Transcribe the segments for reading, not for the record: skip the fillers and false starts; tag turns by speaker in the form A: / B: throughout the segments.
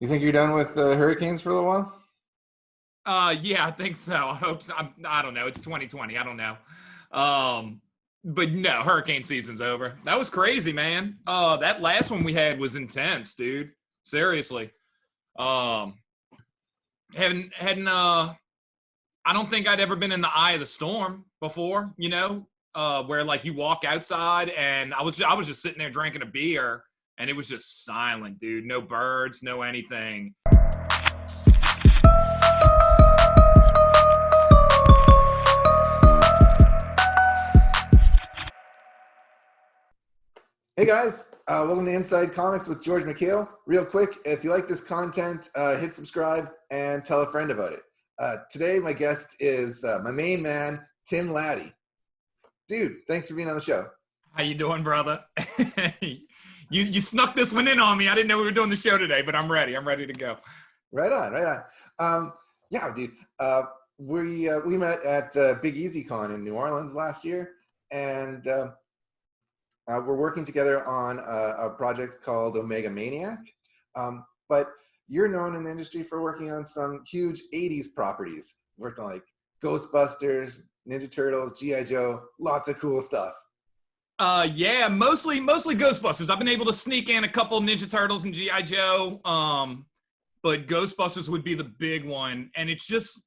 A: You think you're done with hurricanes for a little while?
B: Yeah, I think so. I hope so. I don't know. It's 2020. I don't know. Um, but no, hurricane season's over. That was crazy, man. That last one we had was intense, dude. Seriously. Um, hadn't I don't think I'd ever been in the eye of the storm before, where like you walk outside and I was just sitting there drinking a beer and it was just silent, dude. No birds, no anything.
A: Hey guys, welcome to Inside Comics with George Michail. Real quick, if you like this content, hit subscribe and tell a friend about it. Today, my guest is my main man, Tim Lattie. Dude, thanks for being on the show.
B: How you doing, brother? You snuck this one in on me. I didn't know we were doing the show today, but I'm ready. I'm ready to go.
A: Right on, right on. Yeah, dude. We met at Big Easy Con in New Orleans last year, and we're working together on a project called Omega Maniac. But you're known in the industry for working on some huge 80s properties. Worked on like Ghostbusters, Ninja Turtles, G.I. Joe, lots of cool stuff.
B: Yeah, mostly Ghostbusters. I've been able to sneak in a couple Ninja Turtles and G.I. Joe. But Ghostbusters would be the big one. And it's just,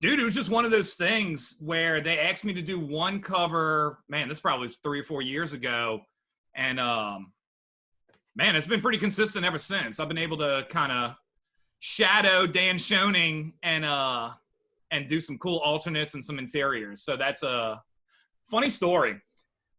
B: dude, it was just one of those things where they asked me to do one cover. Man, this probably was 3 or 4 years ago. And man, it's been pretty consistent ever since. I've been able to kind of shadow Dan Schoening and do some cool alternates and some interiors. So that's a funny story.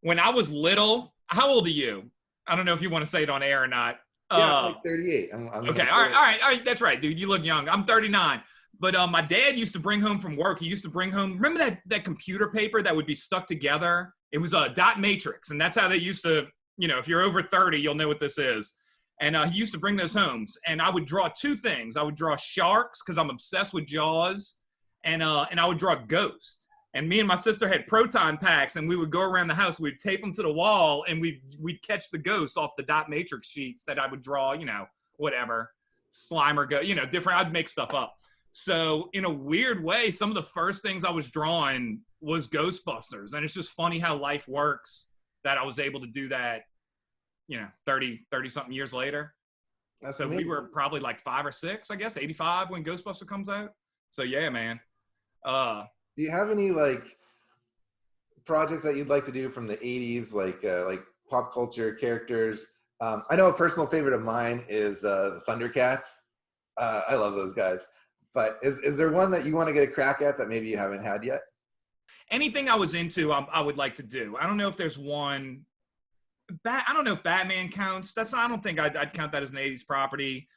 B: When I was little, how old are you? I don't know if you want to say it on air or not.
A: Yeah, I'm like 38.
B: Okay, all right. That's right, dude. You look young. I'm 39. But my dad used to bring home from work. He used to bring home. Remember that computer paper that would be stuck together? It was a dot matrix, and that's how they used to. If you're over 30, you'll know what this is. And he used to bring those homes, and I would draw two things. I would draw sharks because I'm obsessed with Jaws, and I would draw ghosts. And me and my sister had proton packs, and we would go around the house. We'd tape them to the wall, and we'd catch the ghost off the dot matrix sheets that I would draw. Whatever, Slimer, different. I'd make stuff up. So in a weird way, some of the first things I was drawing was Ghostbusters, and it's just funny how life works that I was able to do that. 30 something years later.
A: That's
B: so
A: amazing.
B: We were probably like 5 or 6, I guess, 85 when Ghostbuster comes out. So yeah, man.
A: Do you have any like projects that you'd like to do from the 80s, like pop culture characters? I know a personal favorite of mine is the Thundercats. I love those guys. But is there one that you want to get a crack at that maybe you haven't had yet?
B: Anything I was into, I would like to do. I don't know if there's one. I don't know if Batman counts. I don't think I'd count that as an 80s property.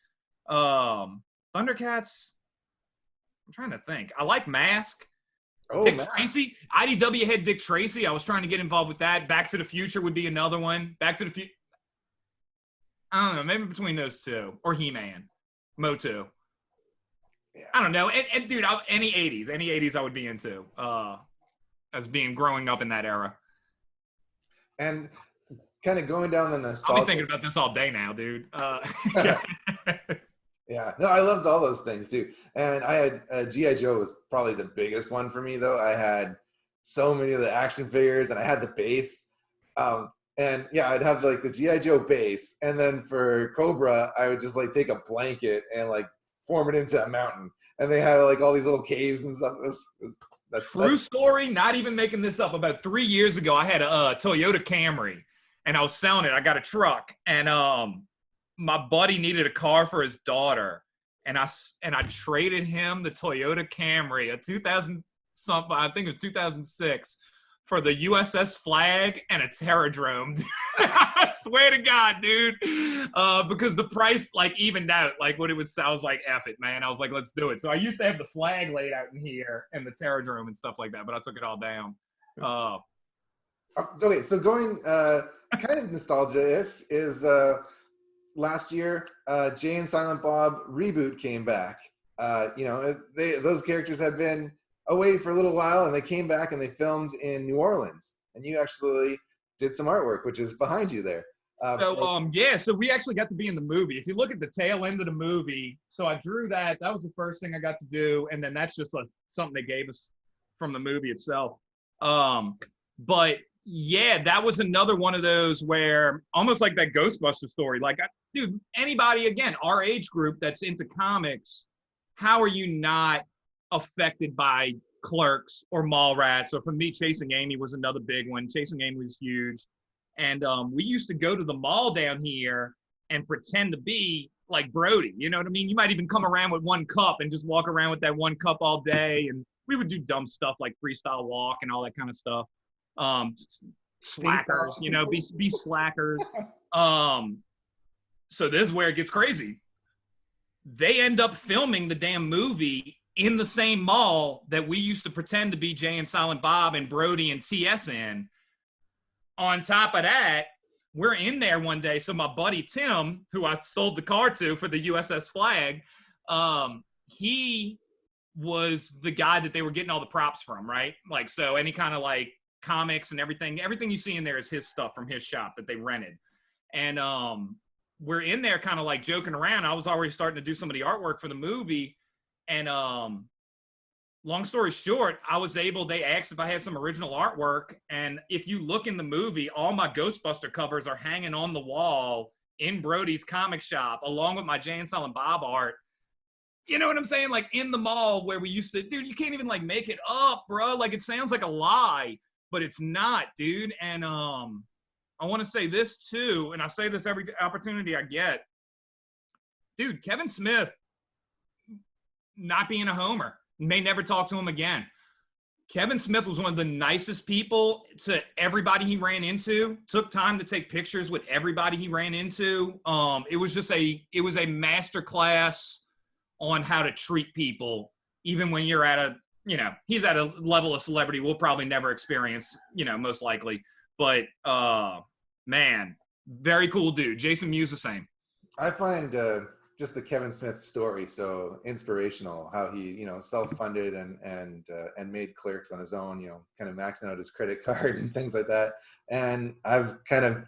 B: Thundercats. I'm trying to think. I like Mask.
A: Oh,
B: Dick
A: man.
B: Tracy. IDW had Dick Tracy. I was trying to get involved with that. Back to the Future would be another one. Back to the Future. I don't know. Maybe between those two. Or He-Man. Motu.
A: Yeah.
B: I don't know. And dude, any 80s I would be into. As being growing up in that era.
A: And kind of going down the nostalgia.
B: I'll be thinking about this all day now, dude.
A: Yeah. Yeah, no, I loved all those things too. And I had G.I. Joe was probably the biggest one for me though. I had so many of the action figures and I had the base. And yeah, I'd have like the G.I. Joe base. And then for Cobra, I would just like take a blanket and like form it into a mountain. And they had like all these little caves and stuff.
B: True story, not even making this up. About 3 years ago, I had a Toyota Camry and I was selling it. I got a truck and my buddy needed a car for his daughter, and I traded him the Toyota Camry, a 2000 something, I think it was 2006, for the USS Flag and a Terradrome. I swear to God, dude, because the price like evened out, like what it was. I was like, "F it, man." I was like, "Let's do it." So I used to have the flag laid out in here and the Terradrome and stuff like that, but I took it all down.
A: Okay, so going kind of nostalgia is last year, Jay and Silent Bob Reboot came back. Those characters had been away for a little while, and they came back and they filmed in New Orleans. And you actually did some artwork, which is behind you there.
B: So we actually got to be in the movie. If you look at the tail end of the movie, so I drew that. That was the first thing I got to do, and then that's just something they gave us from the movie itself. But yeah, that was another one of those where almost like that Ghostbusters story. Like, dude, anybody again, our age group that's into comics, how are you not affected by Clerks or Mallrats? Or for me, Chasing Amy was another big one. Chasing Amy was huge. And we used to go to the mall down here and pretend to be like Brody. You know what I mean? You might even come around with one cup and just walk around with that one cup all day. And we would do dumb stuff like freestyle walk and all that kind of stuff. Slackers, you know, be slackers. So this is where it gets crazy. They end up filming the damn movie in the same mall that we used to pretend to be Jay and Silent Bob and Brody and TS in. On top of that, we're in there one day. So my buddy Tim, who I sold the car to for the USS Flag, he was the guy that they were getting all the props from, right? Like, so any kind of like comics and everything you see in there is his stuff from his shop that they rented. And we're in there kind of like joking around. I was already starting to do some of the artwork for the movie. And long story short, they asked if I had some original artwork. And if you look in the movie, all my Ghostbuster covers are hanging on the wall in Brody's comic shop, along with my Jay and Silent Bob art. You know what I'm saying? Like in the mall where we used to, dude, you can't even like make it up, bro. Like it sounds like a lie, but it's not, dude. And I want to say this too, and I say this every opportunity I get. Dude, Kevin Smith not being a homer, may never talk to him again. Kevin Smith was one of the nicest people to everybody he ran into, took time to take pictures with everybody he ran into. It was a master class on how to treat people, even when you're at he's at a level of celebrity we'll probably never experience, most likely. But man, very cool dude. Jason Mewes the same.
A: I find just the Kevin Smith story so inspirational. How he, self-funded and made Clerks on his own. Kind of maxing out his credit card and things like that. And I've kind of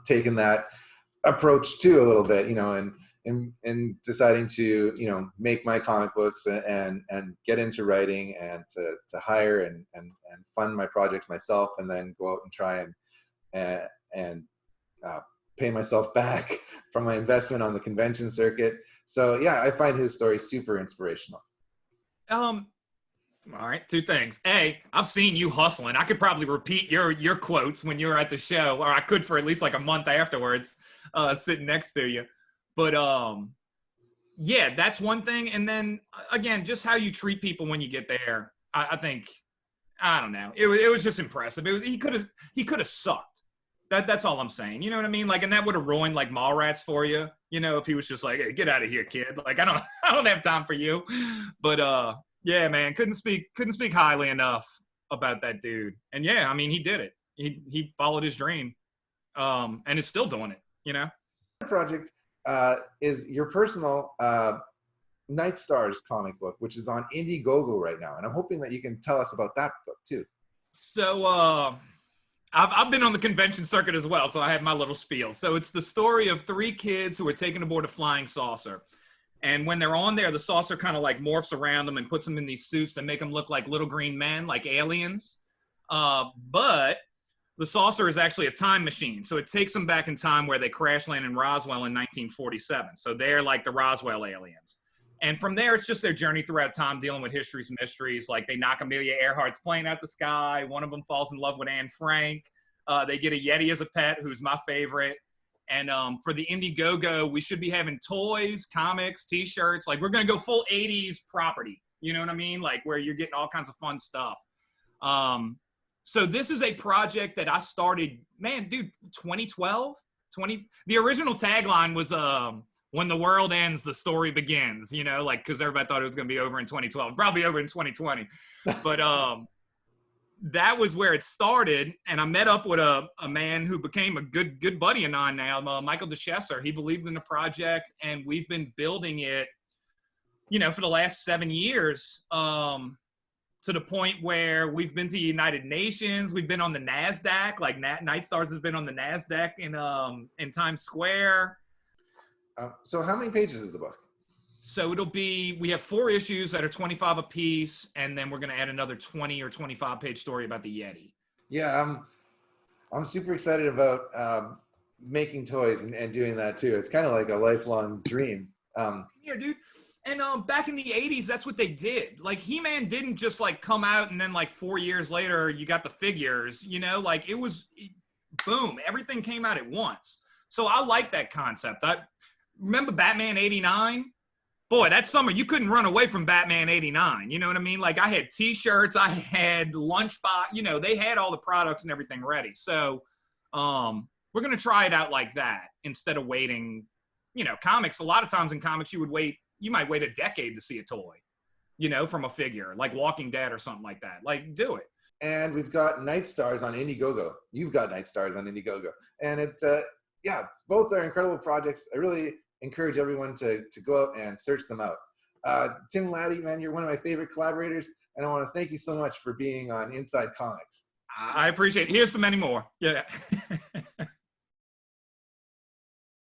A: taken that approach too a little bit. And deciding to make my comic books and get into writing and to hire and fund my projects myself, and then go out and try and pay myself back from my investment on the convention circuit. So yeah, I find his story super inspirational.
B: All right, two things. A, I've seen you hustling. I could probably repeat your quotes when you were at the show, or I could for at least like a month afterwards, sitting next to you. But yeah, that's one thing. And then again, just how you treat people when you get there. I think, I don't know. It was just impressive. He could have sucked. That's all I'm saying. You know what I mean? Like, and that would have ruined like Mallrats for you. If he was just like, hey, get out of here, kid. Like, I don't have time for you. But yeah, man, couldn't speak highly enough about that dude. And yeah, I mean, he did it. He followed his dream, and is still doing it.
A: Project is your personal Night Stars comic book, which is on INDIEGOG right now, and I'm hoping that you can tell us about that book too.
B: So I've been on the convention circuit as well, so I have my little spiel. So it's the story of 3 kids who are taken aboard a flying saucer. And when they're on there, the saucer kind of like morphs around them and puts them in these suits that make them look like little green men, like aliens. But the saucer is actually a time machine. So it takes them back in time where they crash land in Roswell in 1947. So they're like the Roswell aliens. And from there, it's just their journey throughout time, dealing with history's mysteries. Like they knock Amelia Earhart's plane out the sky. One of them falls in love with Anne Frank. They get a Yeti as a pet, who's my favorite. And for the INDIEGOG, we should be having toys, comics, T-shirts. Like we're going to go full 80s property. You know what I mean? Like where you're getting all kinds of fun stuff. So this is a project that I started, man, dude, 2012? The original tagline was when the world ends, the story begins, like, because everybody thought it was going to be over in 2012, probably over in 2020. But that was where it started. And I met up with a man who became a good buddy of mine now, Michael DeShesser. He believed in the project, and we've been building it, for the last 7 years. to the point where we've been to the United Nations. We've been on the NASDAQ. Like Night Stars has been on the NASDAQ in Times Square.
A: So how many pages is the book?
B: So we have 4 issues that are 25 a piece, and then we're going to add another 20 or 25 page story about the Yeti.
A: Yeah, I'm super excited about making toys and doing that too. It's kind of like a lifelong dream.
B: Yeah, dude. And back in the 80s, that's what they did. Like, He-Man didn't just, like, come out and then, like, 4 years later, you got the figures, you know? Like, boom, everything came out at once. So I like that concept. I remember Batman 89? Boy, that summer, you couldn't run away from Batman 89. You know what I mean? Like, I had T-shirts, I had lunchbox. You know, they had all the products and everything ready. So we're going to try it out like that instead of waiting. You know, comics, a lot of times in comics, you might wait a decade to see a toy, you know, from a figure, like Walking Dead or something like that. Like, do it.
A: And we've got Night Stars on Indiegogo. You've got Night Stars on Indiegogo. And both are incredible projects. I really encourage everyone to go out and search them out. Tim Lattie, man, you're one of my favorite collaborators. And I want to thank you so much for being on Inside Comics.
B: I appreciate it. Here's to many more. Yeah.